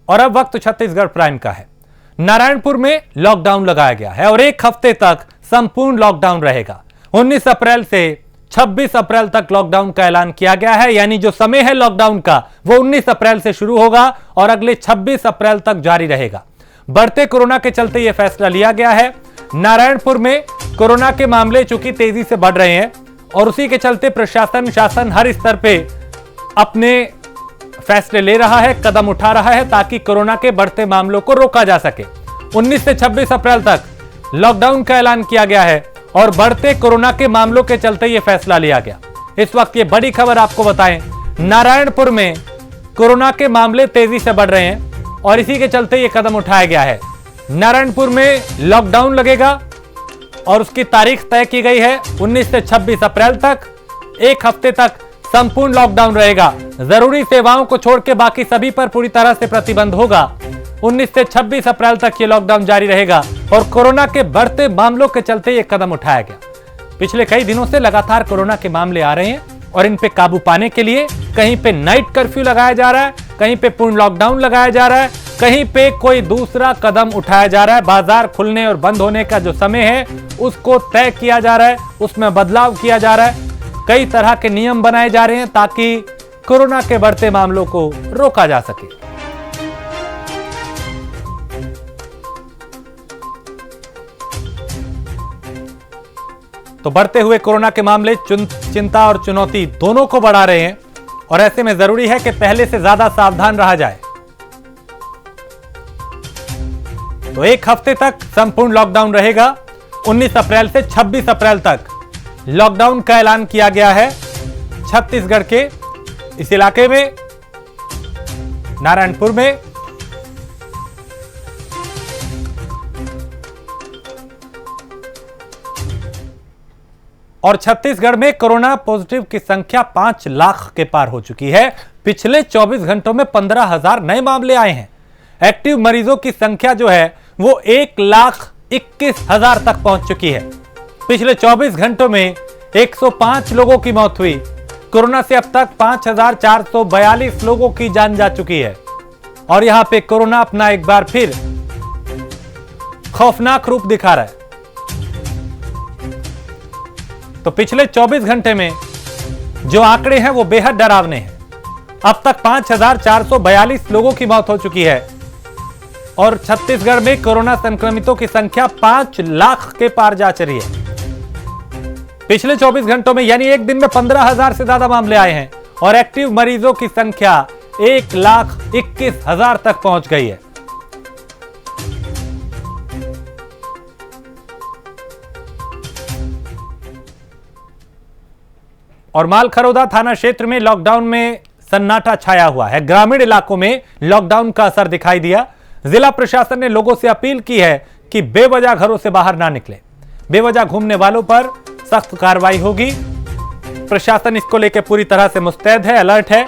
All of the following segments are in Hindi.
और अब वक्त छत्तीसगढ़ प्राइम का है। नारायणपुर में लॉकडाउन लगाया गया है और एक हफ्ते तक संपूर्ण लॉकडाउन रहेगा। 19 अप्रैल से 26 अप्रैल तक लॉकडाउन का ऐलान किया गया है, यानी जो समय है लॉकडाउन का वो 19 अप्रैल से शुरू होगा और अगले 26 अप्रैल तक जारी रहेगा। बढ़ते कोरोना के चलते यह फैसला लिया गया है। नारायणपुर में कोरोना के मामले चूंकि तेजी से बढ़ रहे हैं और उसी के चलते प्रशासन शासन हर स्तर पे अपने फैसले ले रहा है, कदम उठा रहा है ताकि कोरोना के बढ़ते मामलों को रोका जा सके। 19 से 26 अप्रैल तक लॉकडाउन का ऐलान किया गया है और बढ़ते कोरोना के मामलों के चलते यह फैसला लिया गया। इस वक्त ये बड़ी खबर आपको बताएं, नारायणपुर में कोरोना के मामले तेजी से बढ़ रहे हैं और इसी के चलते यह कदम उठाया गया है। नारायणपुर में लॉकडाउन लगेगा और उसकी तारीख तय की गई है 19 से 26 अप्रैल तक। एक हफ्ते तक संपूर्ण लॉकडाउन रहेगा। जरूरी सेवाओं को छोड़ के बाकी सभी पर पूरी तरह से प्रतिबंध होगा। 19 से 26 अप्रैल तक ये लॉकडाउन जारी रहेगा और कोरोना के बढ़ते मामलों के चलते ये कदम उठाया गया। पिछले कई दिनों से लगातार कोरोना के मामले आ रहे हैं और इन पे काबू पाने के लिए कहीं पे नाइट कर्फ्यू लगाया जा रहा है, कहीं पे पूर्ण लॉकडाउन लगाया जा रहा है, कहीं पे कोई दूसरा कदम उठाया जा रहा है। बाजार खुलने और बंद होने का जो समय है उसको तय किया जा रहा है, उसमें बदलाव किया जा रहा है। कई तरह के नियम बनाए जा रहे हैं ताकि कोरोना के बढ़ते मामलों को रोका जा सके। तो बढ़ते हुए कोरोना के मामले चिंता और चुनौती दोनों को बढ़ा रहे हैं और ऐसे में जरूरी है कि पहले से ज्यादा सावधान रहा जाए। तो एक हफ्ते तक संपूर्ण लॉकडाउन रहेगा। 19 अप्रैल से 26 अप्रैल तक लॉकडाउन का ऐलान किया गया है छत्तीसगढ़ के इस इलाके में, नारायणपुर में। और छत्तीसगढ़ में कोरोना पॉजिटिव की संख्या 5 लाख के पार हो चुकी है। पिछले 24 घंटों में 15,000 नए मामले आए हैं। एक्टिव मरीजों की संख्या जो है वो 1,21,000 तक पहुंच चुकी है। पिछले 24 घंटों में 105 लोगों की मौत हुई। कोरोना से अब तक 5,442 लोगों की जान जा चुकी है और यहां पे कोरोना अपना एक बार फिर खौफनाक रूप दिखा रहा है। तो पिछले 24 घंटे में जो आंकड़े हैं वो बेहद डरावने हैं। अब तक 5,442 लोगों की मौत हो चुकी है और छत्तीसगढ़ में कोरोना संक्रमितों की संख्या 5 लाख के पार जा चली है। पिछले 24 घंटों में यानी एक दिन में 15,000 से ज्यादा मामले आए हैं और एक्टिव मरीजों की संख्या 1,21,000 तक पहुंच गई है। और मालखरौदा थाना क्षेत्र में लॉकडाउन में सन्नाटा छाया हुआ है। ग्रामीण इलाकों में लॉकडाउन का असर दिखाई दिया। जिला प्रशासन ने लोगों से अपील की है कि बेवजह घरों से बाहर ना निकले। बेवजह घूमने वालों पर सख्त कार्रवाई होगी। प्रशासन इसको लेकर पूरी तरह से मुस्तैद है, अलर्ट है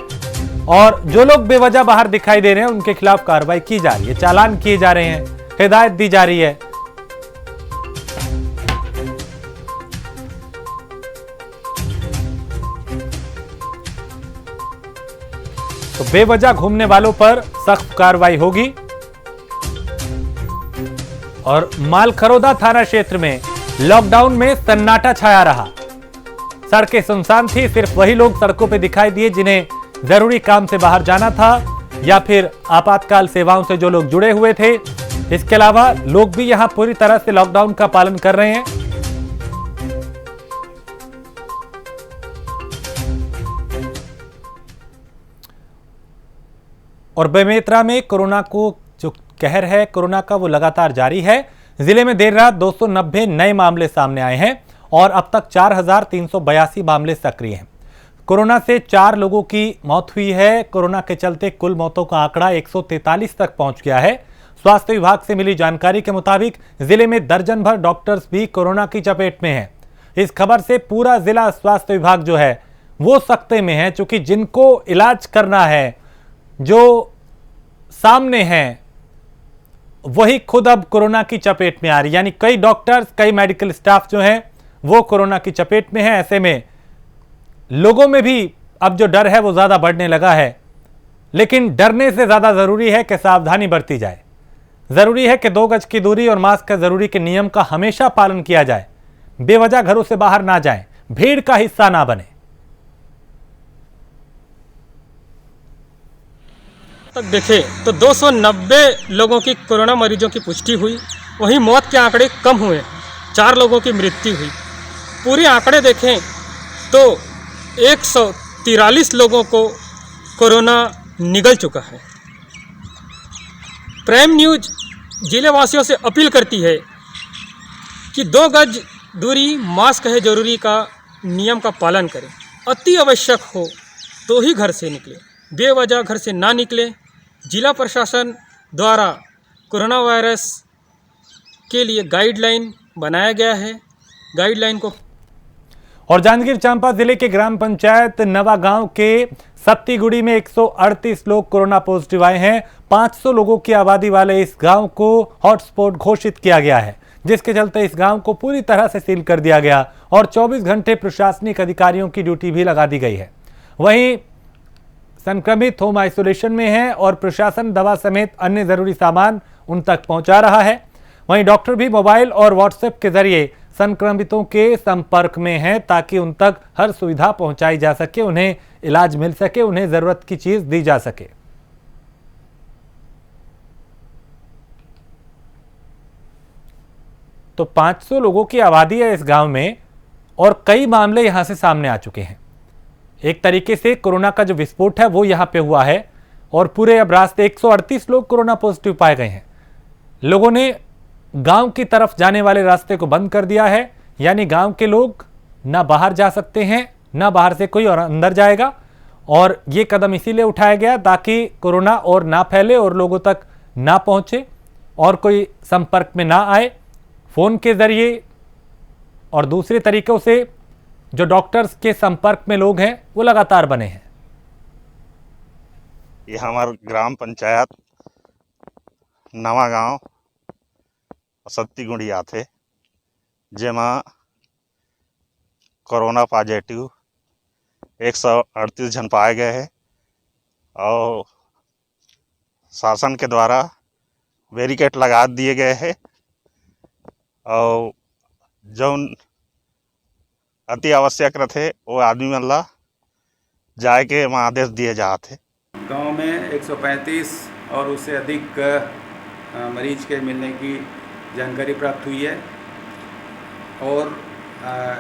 और जो लोग बेवजह बाहर दिखाई दे रहे हैं उनके खिलाफ कार्रवाई की जा रही है, चालान किए जा रहे हैं, हिदायत दी जा रही है। तो बेवजह घूमने वालों पर सख्त कार्रवाई होगी। और मालखरौदा थाना क्षेत्र में लॉकडाउन में सन्नाटा छाया रहा। सड़कें सुनसान थी, सिर्फ वही लोग सड़कों पे दिखाई दिए जिन्हें जरूरी काम से बाहर जाना था या फिर आपातकाल सेवाओं से जो लोग जुड़े हुए थे। इसके अलावा लोग भी यहां पूरी तरह से लॉकडाउन का पालन कर रहे हैं। और बेमेतरा में कोरोना को जो कहर है कोरोना का वो लगातार जारी है। जिले में देर रात 290 नए मामले सामने आए हैं और अब तक 4,382 मामले सक्रिय हैं। कोरोना से 4 लोगों की मौत हुई है। कोरोना के चलते कुल मौतों का आंकड़ा 143 तक पहुंच गया है। स्वास्थ्य विभाग से मिली जानकारी के मुताबिक जिले में दर्जन भर डॉक्टर्स भी कोरोना की चपेट में हैं। इस खबर से पूरा जिला स्वास्थ्य विभाग जो है वो सख्ते में है, चूंकि जिनको इलाज करना है, जो सामने हैं, वही खुद अब कोरोना की चपेट में आ रही। यानी कई डॉक्टर्स, कई मेडिकल स्टाफ जो हैं वो कोरोना की चपेट में है। ऐसे में लोगों में भी अब जो डर है वो ज्यादा बढ़ने लगा है लेकिन डरने से ज्यादा जरूरी है कि सावधानी बरती जाए। जरूरी है कि 2 गज की दूरी और मास्क का जरूरी के नियम का हमेशा पालन किया जाए। बेवजह घरों से बाहर ना जाएं, भीड़ का हिस्सा ना बने। तक देखें तो 290 लोगों की कोरोना मरीजों की पुष्टि हुई, वहीं मौत के आंकड़े कम हुए, 4 लोगों की मृत्यु हुई। पूरे आंकड़े देखें तो 143 लोगों को कोरोना निगल चुका है। प्राइम न्यूज जिले वासियों से अपील करती है कि 2 गज दूरी, मास्क है जरूरी का नियम का पालन करें। अति आवश्यक हो तो ही घर से निकलें, बेवजह घर से ना निकलें। जिला प्रशासन द्वारा कोरोना वायरस के लिए गाइडलाइन बनाया गया है। गाइडलाइन को और जांजगीर चांपा जिले के ग्राम पंचायत नवागांव के सत्तीगुड़ी में 138 लोग कोरोना पॉजिटिव आए हैं। 500 लोगों की आबादी वाले इस गांव को हॉटस्पॉट घोषित किया गया है, जिसके चलते इस गांव को पूरी तरह से सील कर दिया गया और 24 घंटे प्रशासनिक अधिकारियों की ड्यूटी भी लगा दी गई है। वहीं संक्रमित होम आइसोलेशन में हैं और प्रशासन दवा समेत अन्य जरूरी सामान उन तक पहुंचा रहा है। वहीं डॉक्टर भी मोबाइल और व्हाट्सएप के जरिए संक्रमितों के संपर्क में हैं ताकि उन तक हर सुविधा पहुंचाई जा सके, उन्हें इलाज मिल सके, उन्हें जरूरत की चीज दी जा सके। तो 500 लोगों की आबादी है इस गांव में और कई मामले यहां से सामने आ चुके हैं। एक तरीके से कोरोना का जो विस्फोट है वो यहां पे हुआ है और पूरे अब रास्ते 138 लोग कोरोना पॉजिटिव पाए गए हैं। लोगों ने गांव की तरफ जाने वाले रास्ते को बंद कर दिया है, यानी गांव के लोग ना बाहर जा सकते हैं, ना बाहर से कोई और अंदर जाएगा। और ये कदम इसीलिए उठाया गया ताकि कोरोना और ना फैले और लोगों तक ना पहुंचे और कोई संपर्क में ना आए। फोन के जरिए और दूसरे तरीकों से जो डॉक्टर्स के संपर्क में लोग हैं वो लगातार बने हैं। ये हमारे ग्राम पंचायत नवागांव सत्तीगुड़ी आथे, जेमा कोरोना पॉजिटिव 138 जन पाए गए हैं और शासन के द्वारा बैरिकेड लगा दिए गए हैं और जो अति आवश्यक रहते वो आदमी मल्ला जाए के वहाँ आदेश दिए जाते। गांव में 135 और उससे अधिक मरीज के मिलने की जानकारी प्राप्त हुई है और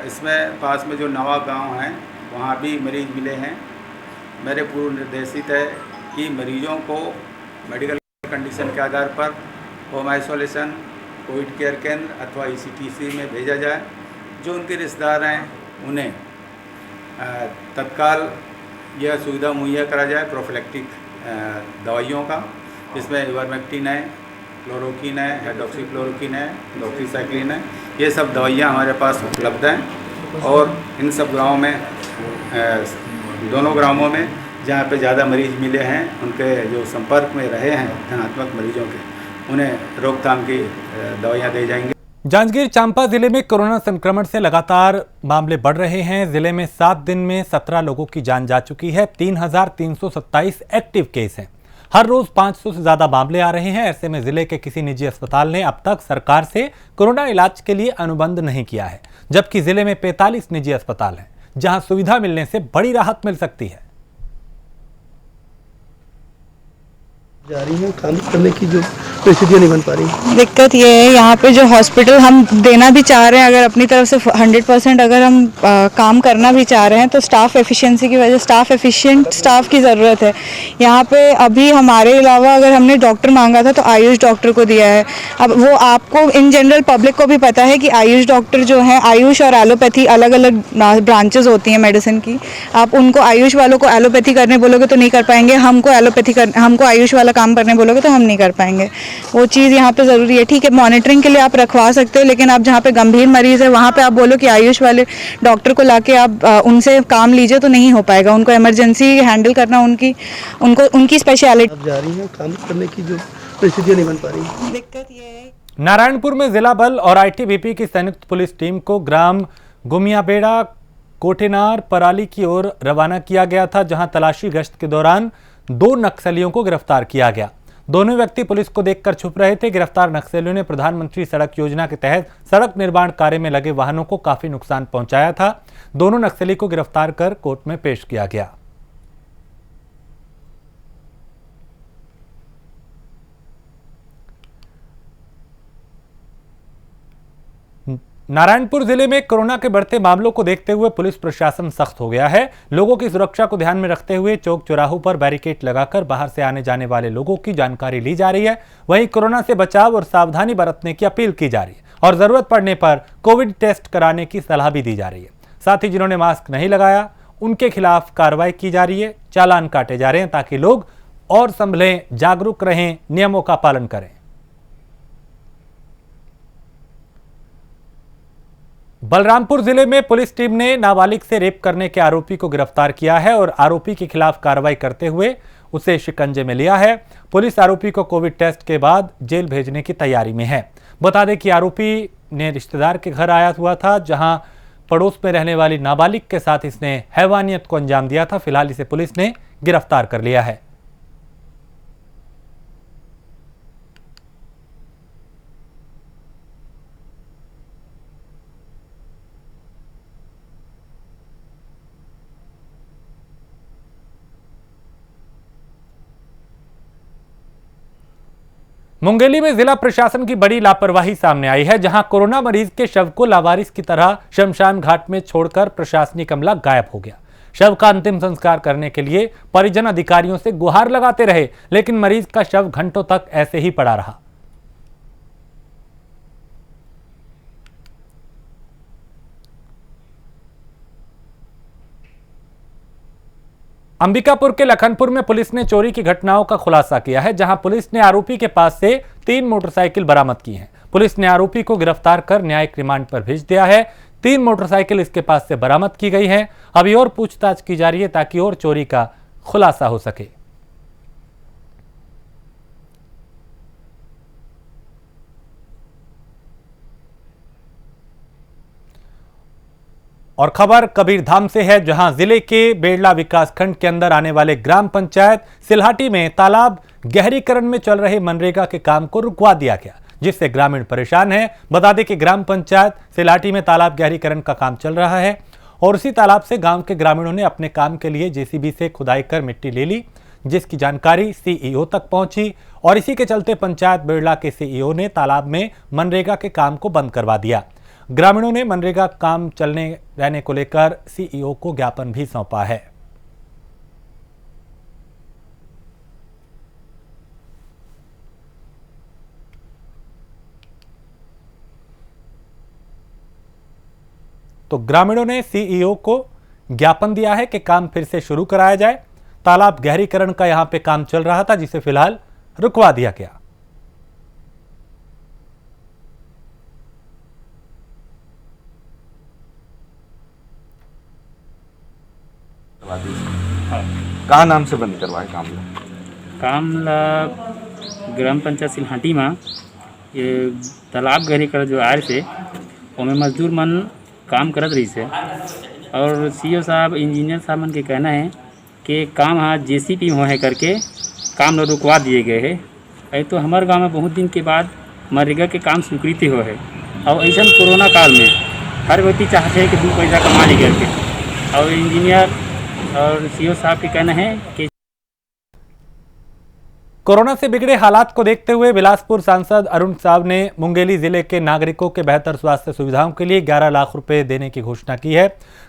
इसमें पास में जो नवा गांव है वहाँ भी मरीज मिले हैं। मेरे पूर्व निर्देशित है कि मरीजों को मेडिकल कंडीशन के आधार पर होम आइसोलेशन, कोविड केयर केंद्र अथवा ECTC में भेजा जाए। जो उनके रिश्तेदार हैं उन्हें तत्काल यह सुविधा मुहैया करा जाए प्रोफिलैक्टिक दवाइयों का, जिसमें इवर्मेक्टिन है, क्लोरोक्विन है, हाइड्रोक्सीक्लोरोक्विन है, डॉक्सीसाइक्लिन है। ये सब दवाइयाँ हमारे पास उपलब्ध हैं और इन सब गाँवों में दोनों ग्रामों में जहाँ पे ज़्यादा मरीज मिले हैं उनके जो संपर्क में रहे हैं धनात्मक मरीजों के, उन्हें रोकथाम की दवाइयाँ दी जाएंगी। जांजगीर चांपा जिले में कोरोना संक्रमण से लगातार मामले बढ़ रहे हैं। जिले में 7 दिन में 17 लोगों की जान जा चुकी है। 3,327 एक्टिव केस हैं। हर रोज 500 से ज्यादा मामले आ रहे हैं। ऐसे में जिले के किसी निजी अस्पताल ने अब तक सरकार से कोरोना इलाज के लिए अनुबंध नहीं किया है, जबकि जिले में 45 निजी अस्पताल हैं जहां सुविधा मिलने से बड़ी राहत मिल सकती है। जा रही हैं, काम करने की जो परिस्थितियाँ नहीं बन पा रही। दिक्कत ये है यहाँ पे जो हॉस्पिटल हम देना भी चाह रहे हैं, अगर अपनी तरफ से 100% अगर हम काम करना भी चाह रहे हैं तो स्टाफ एफिशिएंसी की वजह एफिशिएंट स्टाफ की ज़रूरत है। यहाँ पे अभी हमारे अलावा अगर हमने डॉक्टर मांगा था तो आयुष डॉक्टर को दिया है। अब वो आपको इन जनरल पब्लिक को भी पता है कि आयुष डॉक्टर जो है, आयुष और एलोपैथी अलग अलग ब्रांचेज होती हैं मेडिसिन की। आप उनको आयुष वालों को एलोपैथी करने बोलोगे तो नहीं कर पाएंगे, हमको आयुष वाला काम करने बोलोगे तो हम नहीं कर पाएंगे। वो चीज़ यहाँ पे ज़रूरी है। ठीक है, मॉनिटरिंग के लिए आप रखवा सकते हो, लेकिन आप जहाँ पे गंभीर मरीज़ है वहाँ पे आप बोलो कि आयुष वाले डॉक्टर को लाके आप उनसे काम लीजिए तो नहीं हो पाएगा। उनको इमरजेंसी हैंडल करना उनकी स्पेशलिटी। अब जा रही हैं, काम करने की जो परिस्थितियाँ नहीं बन पा रही। दिक्कत ये है, नारायणपुर में जिला बल और ITBP की संयुक्त पुलिस टीम को ग्राम गुमियाबेड़ा कोठेनार पराली की ओर रवाना किया गया था, जहां तलाशी गश्त के दौरान 2 नक्सलियों को गिरफ्तार किया गया। दोनों व्यक्ति पुलिस को देखकर छुप रहे थे। गिरफ्तार नक्सलियों ने प्रधानमंत्री सड़क योजना के तहत सड़क निर्माण कार्य में लगे वाहनों को काफी नुकसान पहुंचाया था। दोनों नक्सली को गिरफ्तार कर कोर्ट में पेश किया गया। नारायणपुर जिले में कोरोना के बढ़ते मामलों को देखते हुए पुलिस प्रशासन सख्त हो गया है। लोगों की सुरक्षा को ध्यान में रखते हुए चौक चौराहों पर बैरिकेड लगाकर बाहर से आने जाने वाले लोगों की जानकारी ली जा रही है। वहीं कोरोना से बचाव और सावधानी बरतने की अपील की जा रही है और जरूरत पड़ने पर कोविड टेस्ट कराने की सलाह भी दी जा रही है। साथ ही जिन्होंने मास्क नहीं लगाया उनके खिलाफ कार्रवाई की जा रही है, चालान काटे जा रहे हैं ताकि लोग और संभलें, जागरूक रहें, नियमों का पालन करें। बलरामपुर जिले में पुलिस टीम ने नाबालिग से रेप करने के आरोपी को गिरफ्तार किया है और आरोपी के खिलाफ कार्रवाई करते हुए उसे शिकंजे में लिया है। पुलिस आरोपी को कोविड टेस्ट के बाद जेल भेजने की तैयारी में है। बता दें कि आरोपी ने रिश्तेदार के घर आया हुआ था, जहां पड़ोस में रहने वाली नाबालिग के साथ इसने हैवानियत को अंजाम दिया था। फिलहाल इसे पुलिस ने गिरफ्तार कर लिया है। मुंगेली में जिला प्रशासन की बड़ी लापरवाही सामने आई है, जहां कोरोना मरीज के शव को लावारिस की तरह शमशान घाट में छोड़कर प्रशासनिक अमला गायब हो गया। शव का अंतिम संस्कार करने के लिए परिजन अधिकारियों से गुहार लगाते रहे, लेकिन मरीज का शव घंटों तक ऐसे ही पड़ा रहा। अंबिकापुर के लखनपुर में पुलिस ने चोरी की घटनाओं का खुलासा किया है, जहां पुलिस ने आरोपी के पास से 3 मोटरसाइकिल बरामद की हैं। पुलिस ने आरोपी को गिरफ्तार कर न्यायिक रिमांड पर भेज दिया है। 3 मोटरसाइकिल इसके पास से बरामद की गई हैं। अभी और पूछताछ की जा रही है ताकि और चोरी का खुलासा हो सके। और खबर कबीरधाम से है, जहां जिले के बेड़ला विकासखंड के अंदर आने वाले ग्राम पंचायत सिल्हाटी में तालाब गहरीकरण में चल रहे मनरेगा के काम को रुकवा दिया गया, जिससे ग्रामीण परेशान हैं। बता दें कि ग्राम पंचायत सिल्हाटी में तालाब गहरीकरण का काम चल रहा है और उसी तालाब से गांव के ग्रामीणों ने अपने काम के लिए जेसीबी से खुदाई कर मिट्टी ले ली, जिसकी जानकारी सीईओ तक पहुंची और इसी के चलते पंचायत बेड़ला के सीईओ ने तालाब में मनरेगा के काम को बंद करवा दिया। ग्रामीणों ने मनरेगा काम चलने रहने को लेकर सीईओ को ज्ञापन भी सौंपा है। तो ग्रामीणों ने सीईओ को ज्ञापन दिया है कि काम फिर से शुरू कराया जाए। तालाब गहरीकरण का यहां पे काम चल रहा था, जिसे फिलहाल रुकवा दिया गया। कहाँ नाम से बंद करवाए काम ला ग्राम पंचायत सिल्हाटी में ये तालाब गहरीकरण जो आर से ओमे मजदूर मन काम करत रही से और सीईओ साहब इंजीनियर साहब मन के कहना है कि काम हाँ जेसीबी हो है करके काम ला रुकवा दिए गए है। ऐ तो हमारे गांव में बहुत दिन के बाद मनरेगा के काम स्वीकृति हो है और ऐसा कोरोना काल में हर व्यक्ति चाहते हैं कि 2 पैसा कमा ली करके, और इंजीनियर और सीईओ साहब के कहना है कि कोरोना से बिगड़े हालात को देखते हुए बिलासपुर सांसद अरुण साव ने मुंगेली जिले के नागरिकों के बेहतर स्वास्थ्य सुविधाओं के लिए 11 लाख रुपए देने की घोषणा की है।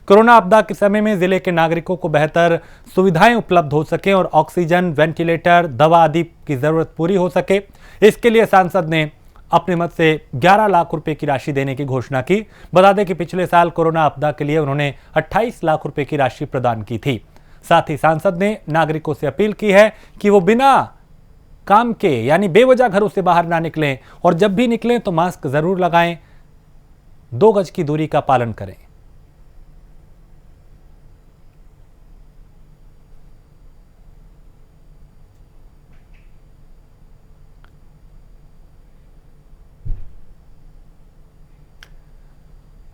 कोरोना आपदा के समय में जिले के नागरिकों को बेहतर सुविधाएं उपलब्ध हो सके और ऑक्सीजन, वेंटिलेटर, दवा आदि की जरूरत पूरी हो सके, इसके लिए सांसद ने अपने मत से 11 लाख रुपए की राशि देने की घोषणा की। बता दें कि पिछले साल कोरोना आपदा के लिए उन्होंने 28 लाख रुपए की राशि प्रदान की थी। साथ ही सांसद ने नागरिकों से अपील की है कि वो बिना काम के यानी बेवजह घरों से बाहर ना निकलें और जब भी निकलें तो मास्क जरूर लगाएं, 2 गज की दूरी का पालन करें।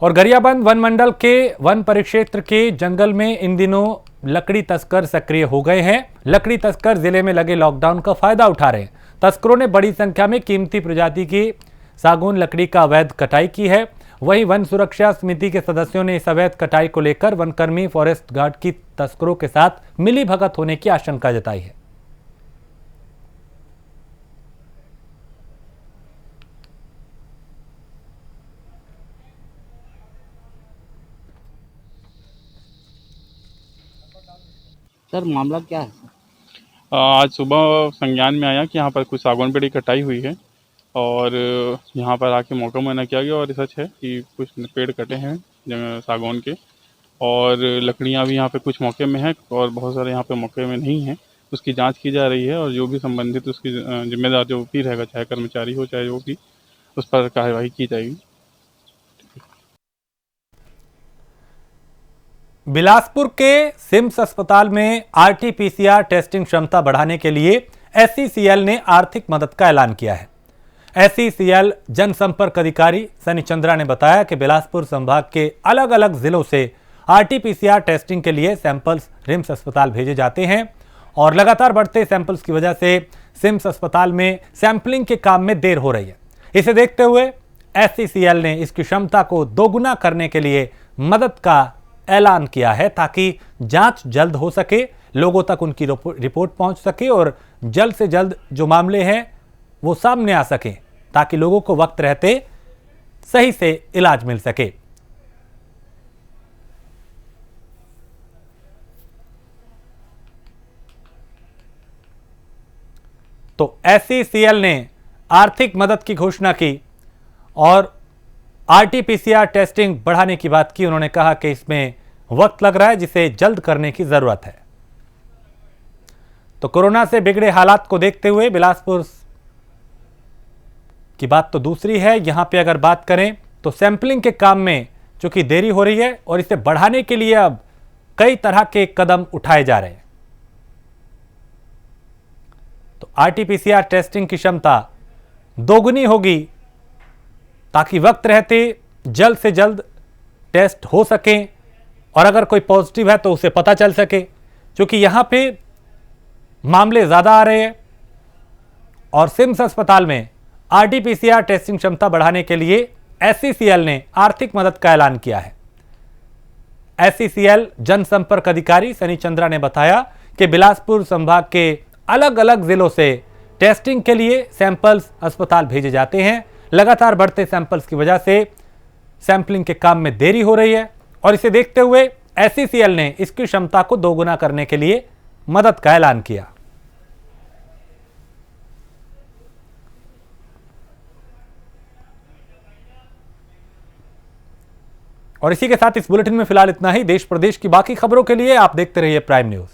और गरियाबंद वन मंडल के वन परिक्षेत्र के जंगल में इन दिनों लकड़ी तस्कर सक्रिय हो गए हैं। लकड़ी तस्कर जिले में लगे लॉकडाउन का फायदा उठा रहे हैं। तस्करों ने बड़ी संख्या में कीमती प्रजाति की सागौन लकड़ी का अवैध कटाई की है। वहीं वन सुरक्षा समिति के सदस्यों ने इस अवैध कटाई को लेकर वनकर्मी फॉरेस्ट गार्ड की तस्करों के साथ मिलीभगत होने की आशंका जताई है। सर मामला क्या है? आज सुबह संज्ञान में आया कि यहाँ पर कुछ सागौन पेड़ की कटाई हुई है और यहाँ पर आके मौका मुआयना किया गया और सच है कि कुछ पेड़ कटे हैं सागौन के और लकड़ियाँ भी यहाँ पे कुछ मौके में हैं और बहुत सारे यहाँ पे मौके में नहीं हैं। उसकी जांच की जा रही है और जो भी संबंधित उसकी जिम्मेदार जो भी रहेगा, चाहे कर्मचारी हो चाहे जो भी, उस पर कार्यवाही की जाएगी। बिलासपुर के सिम्स अस्पताल में आरटी-पीसीआर टेस्टिंग क्षमता बढ़ाने के लिए एससीसीएल ने आर्थिक मदद का ऐलान किया है। एससीसीएल जनसंपर्क अधिकारी सनी चंद्रा ने बताया कि बिलासपुर संभाग के अलग अलग जिलों से आरटी-पीसीआर टेस्टिंग के लिए सैंपल्स रिम्स अस्पताल भेजे जाते हैं और लगातार बढ़ते सैंपल्स की वजह से सिम्स अस्पताल में सैंपलिंग के काम में देर हो रही है। इसे देखते हुए एससीसीएल ने इसकी क्षमता को दोगुना करने के लिए मदद का ऐलान किया है ताकि जांच जल्द हो सके, लोगों तक उनकी रिपोर्ट पहुंच सके और जल्द से जल्द जो मामले हैं वो सामने आ सके ताकि लोगों को वक्त रहते सही से इलाज मिल सके। तो एससीसीएल ने आर्थिक मदद की घोषणा की और आरटी-पीसीआर टेस्टिंग बढ़ाने की बात की। उन्होंने कहा कि इसमें वक्त लग रहा है जिसे जल्द करने की जरूरत है। तो कोरोना से बिगड़े हालात को देखते हुए बिलासपुर की बात तो दूसरी है। यहां पे अगर बात करें तो सैंपलिंग के काम में चूंकि देरी हो रही है और इसे बढ़ाने के लिए अब कई तरह के कदम उठाए जा रहे हैं। तो आरटी-पीसीआर टेस्टिंग की क्षमता दोगुनी होगी ताकि वक्त रहते जल्द से जल्द टेस्ट हो सके और अगर कोई पॉजिटिव है तो उसे पता चल सके, क्योंकि यहां पे मामले ज्यादा आ रहे हैं। और सिम्स अस्पताल में आरटी-पीसीआर टेस्टिंग क्षमता बढ़ाने के लिए एससीसीएल ने आर्थिक मदद का ऐलान किया है। एससीसीएल जनसंपर्क अधिकारी सनी चंद्रा ने बताया कि बिलासपुर संभाग के अलग अलग जिलों से टेस्टिंग के लिए सैंपल्स अस्पताल भेजे जाते हैं। लगातार बढ़ते सैंपल्स की वजह से सैंपलिंग के काम में देरी हो रही है और इसे देखते हुए एससीसीएल ने इसकी क्षमता को दोगुना करने के लिए मदद का ऐलान किया। और इसी के साथ इस बुलेटिन में फिलहाल इतना ही। देश प्रदेश की बाकी खबरों के लिए आप देखते रहिए प्राइम न्यूज।